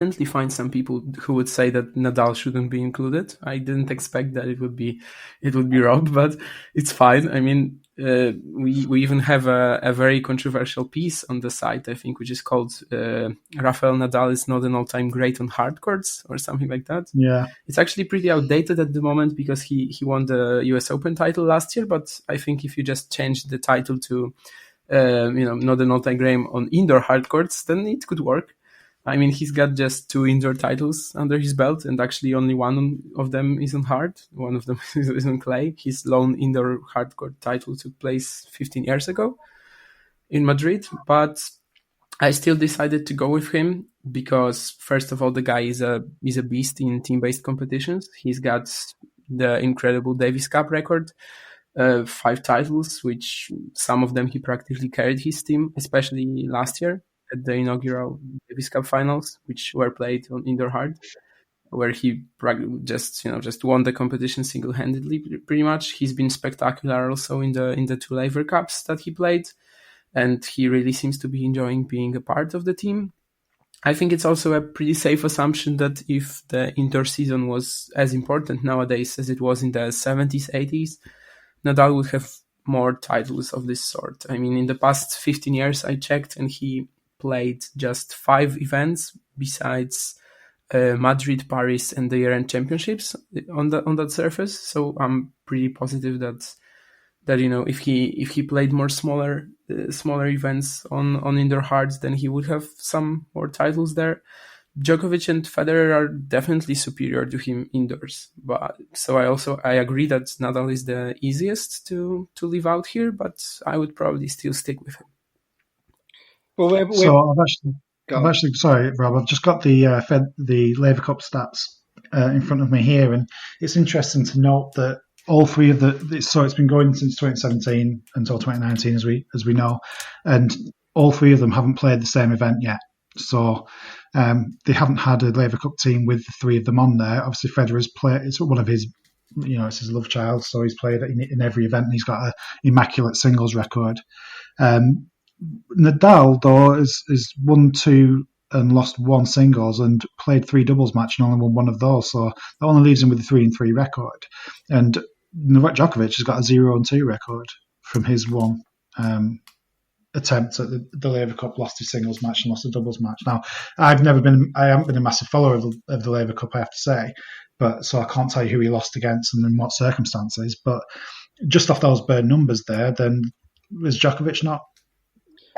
definitely find some people who would say that Nadal shouldn't be included. I didn't expect that it would be Rob, but it's fine. I mean, we even have a very controversial piece on the site, I think, which is called Rafael Nadal is not an all-time great on hard courts or something like that. Yeah. It's actually pretty outdated at the moment because he won the US Open title last year, but I think if you just change the title to not an all-time great on indoor hard courts, then it could work. I mean, he's got just 2 indoor titles under his belt, and actually only one of them is on hard. One of them is on clay. His lone indoor hardcourt title took place 15 years ago in Madrid, but I still decided to go with him because, first of all, the guy is a beast in team-based competitions. He's got the incredible Davis Cup record, 5 titles, which some of them he practically carried his team, especially last year at the inaugural Davis Cup finals, which were played on indoor hard, where he just won the competition single-handedly, pretty much. He's been spectacular also in the 2 Laver Cups that he played, and he really seems to be enjoying being a part of the team. I think it's also a pretty safe assumption that if the indoor season was as important nowadays as it was in the 70s, 80s, Nadal would have more titles of this sort. I mean, in the past 15 years, I checked, and he played just 5 events besides Madrid, Paris, and the year-end championships on that surface. So I'm pretty positive that if he played more smaller events on indoor hards, then he would have some more titles there. Djokovic and Federer are definitely superior to him indoors, but so I agree that Nadal is the easiest to leave out here, but I would probably still stick with him. Well, so I've actually sorry, Rob. I've just got the Laver Cup stats in front of me here, and it's interesting to note that all 3 of it's been going since 2017 until 2019, as we know, and all 3 of them haven't played the same event yet. So they haven't had a Laver Cup team with the 3 of them on there. Obviously, Federer's played; it's one of his, it's his love child, so he's played in every event. And he's got an immaculate singles record. Nadal, though, is won 2 and lost 1 singles and played 3 doubles match and only won 1 of those. So that only leaves him with a 3-3 record. And Djokovic has got a 0-2 record from his 1 attempt at the Laver Cup, lost his singles match and lost a doubles match. Now, I haven't been a massive follower of the Laver Cup, I have to say, but so I can't tell you who he lost against and in what circumstances. But just off those bare numbers there, then was Djokovic not?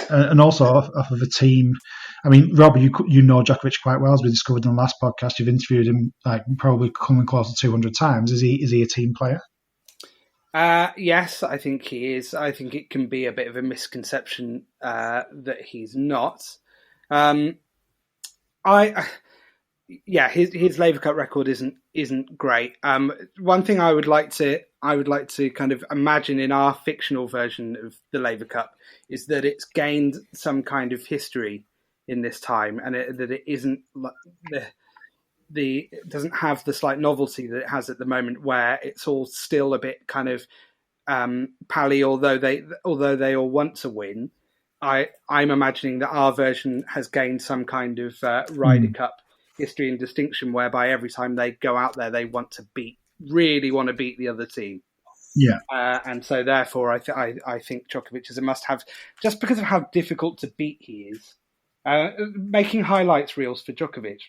And also off of a team. I mean, Rob, you know Djokovic quite well, as we discovered in the last podcast. You've interviewed him like probably coming close to 200 times. Is he a team player? Yes, I think he is. I think it can be a bit of a misconception that he's not. His Laver Cup record isn't great. One thing I would like to kind of imagine in our fictional version of the Laver Cup is that it's gained some kind of history in this time, and that it isn't it doesn't have the slight novelty that it has at the moment, where it's all still a bit kind of pally, although they all want to win. I'm imagining that our version has gained some kind of Ryder Cup history and distinction, whereby every time they go out there, they really want to beat the other team. Yeah, and so therefore, I think Djokovic is a must-have, just because of how difficult to beat he is. Making highlights reels for Djokovic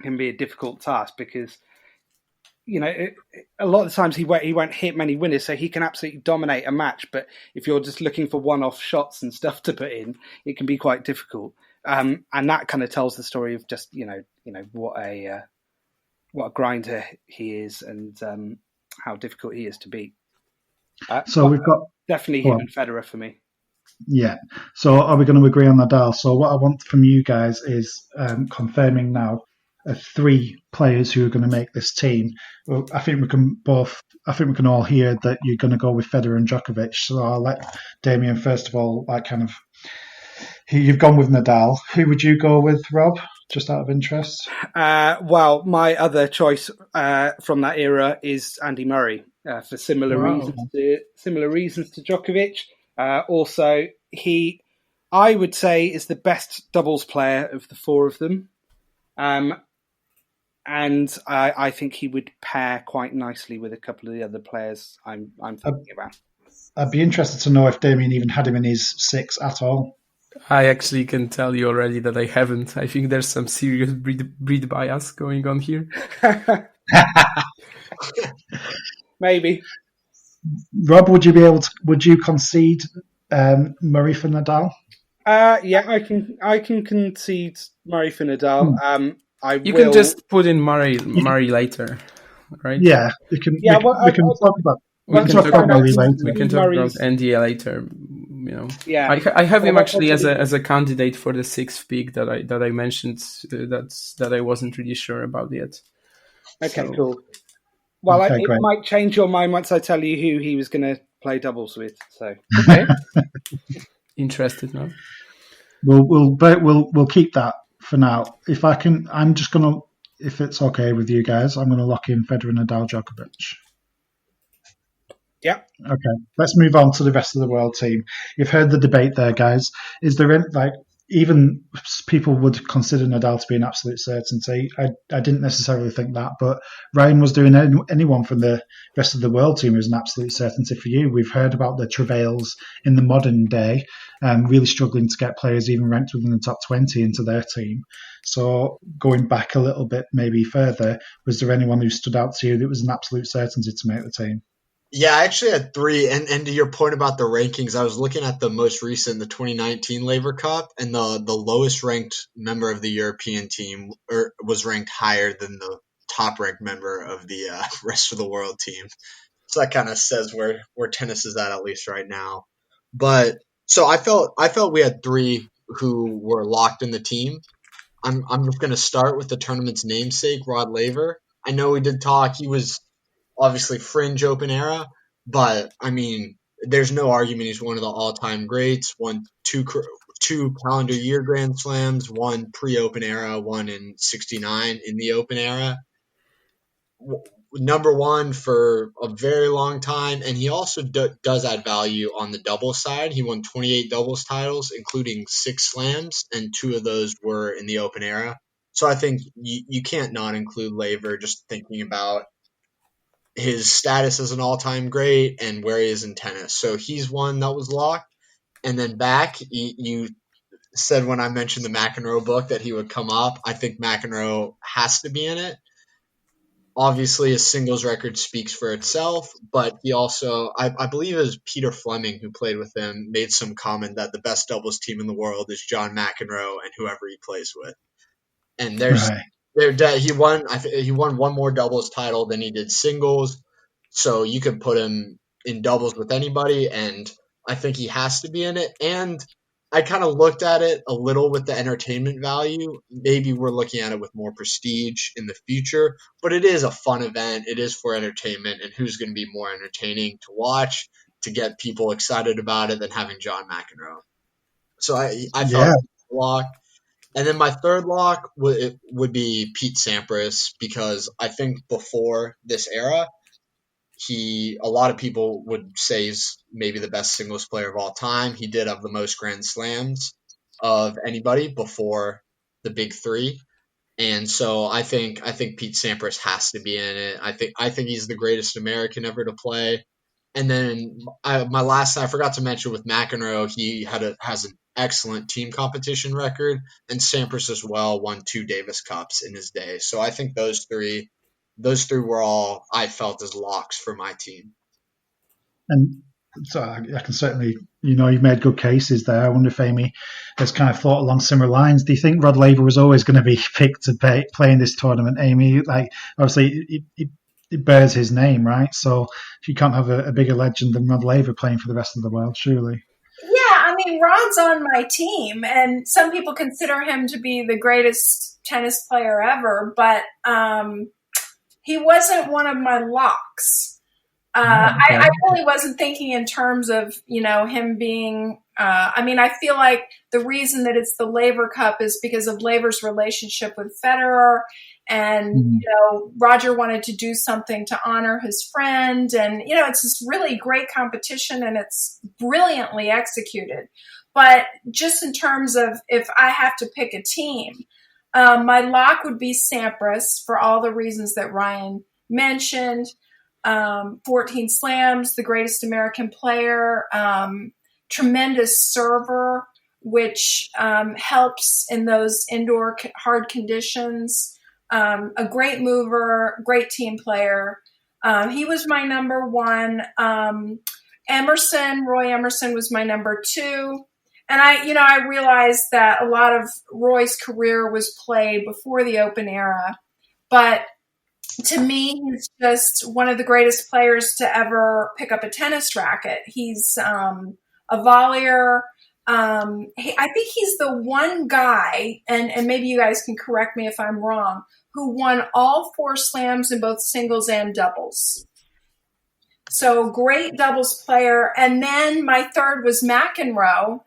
can be a difficult task because, a lot of the times he won't hit many winners, so he can absolutely dominate a match. But if you're just looking for one-off shots and stuff to put in, it can be quite difficult. And that kind of tells the story of just what a grinder he is and how difficult he is to beat. So we've got definitely him and Federer for me. Yeah. So are we going to agree on Nadal? So what I want from you guys is confirming now 3 players who are going to make this team. Well, I think we can all hear that you're going to go with Federer and Djokovic. So I'll let Damien first of all, you've gone with Nadal. Who would you go with, Rob? Just out of interest. Well, my other choice from that era is Andy Murray for similar reasons to Djokovic. Also, he, I would say, is the best doubles player of the 4 of them. And I think he would pair quite nicely with a couple of the other players I'm thinking about. I'd be interested to know if Damien even had him in his 6 at all. I actually can tell you already that I haven't. I think there's some serious breed bias going on here. Maybe. Rob, would you concede Murray for Nadal? Yeah, I can concede Murray for Nadal. You can just put in Murray later, right? Yeah, we can talk about. We can talk about Murray later. We can talk about NDA later. Yeah, I have him actually as a candidate for the 6th pick that I mentioned. That I wasn't really sure about yet. Okay, cool. Well, it might change your mind once I tell you who he was going to play doubles with. So okay, interested now. We'll keep that for now. If I can, I'm just gonna. If it's okay with you guys, I'm gonna lock in Federer, Nadal, Djokovic. Yeah. Okay. Let's move on to the rest of the world team. You've heard the debate there, guys. Is there any, even people would consider Nadal to be an absolute certainty? I didn't necessarily think that, but Ryan was doing anyone from the rest of the world team who's an absolute certainty for you. We've heard about the travails in the modern day, really struggling to get players even ranked within the top 20 into their team. So going back a little bit, maybe further, was there anyone who stood out to you that was an absolute certainty to make the team? Yeah, I actually had 3. And to your point about the rankings, I was looking at the most recent, the 2019 Laver Cup, and the lowest ranked member of the European team was ranked higher than the top ranked member of the rest of the world team. So that kind of says where tennis is at least right now. But so I felt we had 3 who were locked in the team. I'm just going to start with the tournament's namesake, Rod Laver. I know we did talk. He was obviously fringe open era, but I mean, there's no argument he's one of the all-time greats. Won 2 calendar year Grand Slams, 1 pre-open era, 1 in '69 in the open era. Number 1 for a very long time, and he also does add value on the doubles side. He won 28 doubles titles, including 6 slams, and 2 of those were in the open era. So I think you can't not include Laver just thinking about his status as an all-time great and where he is in tennis. So he's one that was locked. And then back, you said when I mentioned the McEnroe book that he would come up. I think McEnroe has to be in it. Obviously, his singles record speaks for itself, but he also, I believe it was Peter Fleming who played with him, made some comment that the best doubles team in the world is John McEnroe and whoever he plays with. And he won 1 more doubles title than he did singles, so you could put him in doubles with anybody, and I think he has to be in it. And I kind of looked at it a little with the entertainment value. Maybe we're looking at it with more prestige in the future, but it is a fun event. It is for entertainment, and who's going to be more entertaining to watch to get people excited about it than having John McEnroe? So I felt locked. And then my third lock would be Pete Sampras, because I think before this era, a lot of people would say he's maybe the best singles player of all time. He did have the most Grand Slams of anybody before the big 3. And so I think Pete Sampras has to be in it. I think he's the greatest American ever to play. And then my last, I forgot to mention with McEnroe, he has an excellent team competition record, and Sampras as well won 2 Davis Cups in his day. So I think those three were all I felt as locks for my team. And so I can certainly, you've made good cases there. I wonder if Amy has kind of thought along similar lines. Do you think Rod Laver was always going to be picked to play in this tournament, Amy? Obviously, it bears his name, right? So you can't have a bigger legend than Rod Laver playing for the rest of the world, surely. Yeah, I mean, Rod's on my team, and some people consider him to be the greatest tennis player ever, but he wasn't one of my locks. I really wasn't thinking in terms of, him being, I feel like the reason that it's the Laver Cup is because of Laver's relationship with Federer. And, Roger wanted to do something to honor his friend. And, it's this really great competition, and it's brilliantly executed. But just in terms of if I have to pick a team, My lock would be Sampras for all the reasons that Ryan mentioned. 14 slams, the greatest American player, tremendous server, which helps in those indoor hard conditions. A great mover, great team player. He was my number one. Roy Emerson was my number two. And I realized that a lot of Roy's career was played before the Open era, but to me, he's just one of the greatest players to ever pick up a tennis racket. He's a volleyer. I think he's the one guy, and maybe you guys can correct me if I'm wrong, who won all 4 slams in both singles and doubles. So great doubles player. And then my third was McEnroe.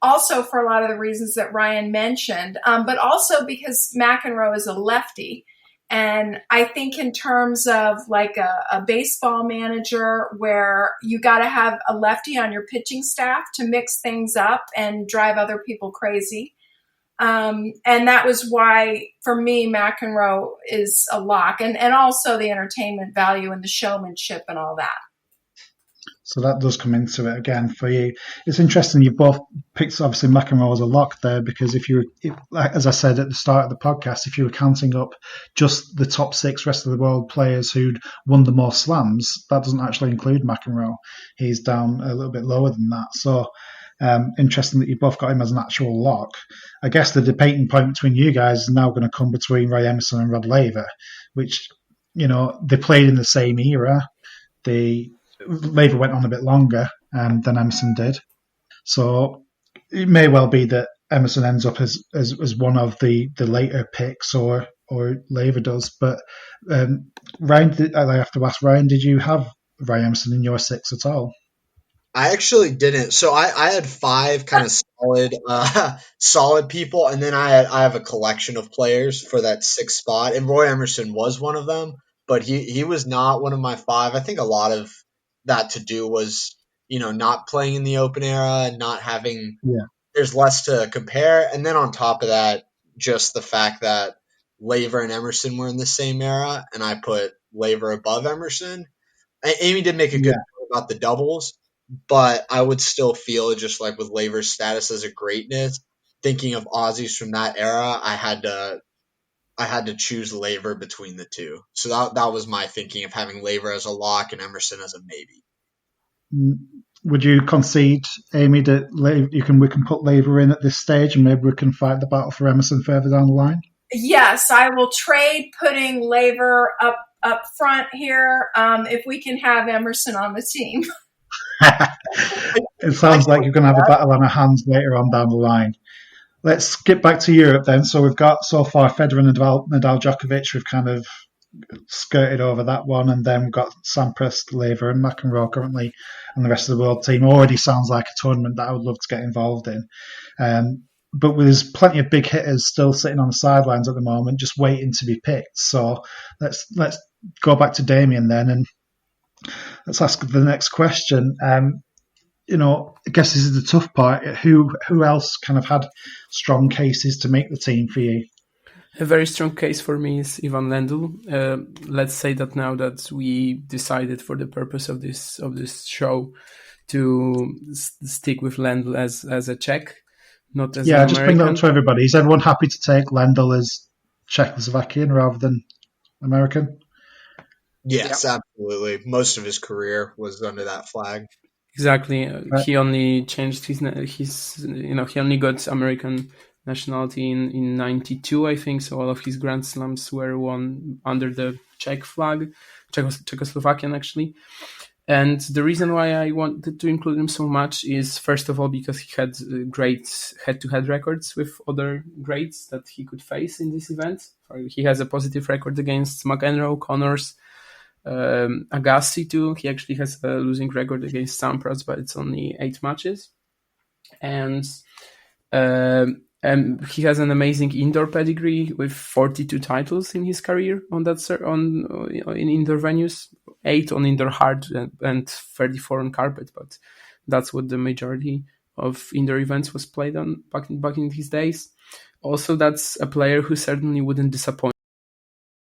Also for a lot of the reasons that Ryan mentioned, but also because McEnroe is a lefty. And I think in terms of like a baseball manager where you got to have a lefty on your pitching staff to mix things up and drive other people crazy. And that was why, for me, McEnroe is a lock. And also the entertainment value and the showmanship and all that. So that does come into it again for you. It's interesting you both picked obviously McEnroe as a lock there, because as I said at the start of the podcast, if you were counting up just the top 6 rest of the world players who'd won the most slams, that doesn't actually include McEnroe. He's down a little bit lower than that. So interesting that you both got him as an actual lock. I guess the debating point between you guys is now going to come between Roy Emerson and Rod Laver, which, they played in the same era. Laver went on a bit longer than Emerson did. So it may well be that Emerson ends up as one of the later picks or Laver does. But Ryan, I have to ask Ryan, did you have Roy Emerson in your 6 at all? I actually didn't. So I had 5 kind of solid people, and then I have a collection of players for that 6th spot, and Roy Emerson was one of them, but he was not one of my 5. I think a lot of that to do was, not playing in the Open era and not having there's less to compare. And then on top of that, just the fact that Laver and Emerson were in the same era, and I put Laver above Emerson. Amy did make a good point about the doubles, but I would still feel just like with Laver's status as a greatness, thinking of Aussies from that era, I had to choose Laver between the two. So that was my thinking of having Laver as a lock and Emerson as a maybe. Would you concede, Amy, that we can put Laver in at this stage and maybe we can fight the battle for Emerson further down the line? Yes, I will trade putting Laver up front here if we can have Emerson on the team. It sounds like you're going to have a battle on our hands later on down the line. Let's get back to Europe then. So we've got so far Federer, Nadal, Djokovic. We've kind of skirted over that one, and then we've got Sampras, Laver, and McEnroe currently on the rest of the world team. Already sounds like a tournament that I would love to get involved in. But there's plenty of big hitters still sitting on the sidelines at the moment, just waiting to be picked. So let's go back to Damien then, and let's ask the next question. I guess this is the tough part. Who else kind of had strong cases to make the team for you? A very strong case for me is Ivan Lendl. Let's say that now that we decided for the purpose of this show to stick with Lendl as a Czech, not as an American. Just bring that up to everybody. Is everyone happy to take Lendl as Czechoslovakian rather than American? Yes, absolutely. Most of his career was under that flag. Exactly. He only changed his he only got American nationality in 92, I think. So all of his Grand Slams were won under the Czech flag, Czechoslovakian actually. And the reason why I wanted to include him so much is, first of all, because he had great head-to-head records with other greats that he could face in this event. He has a positive record against McEnroe, Connors, Agassi too. He actually has a losing record against Sampras, but it's only 8 matches. And he has an amazing indoor pedigree with 42 titles in his career in indoor venues, 8 on indoor hard and 34 on carpet. But that's what the majority of indoor events was played on back in his days. also that's a player who certainly wouldn't disappoint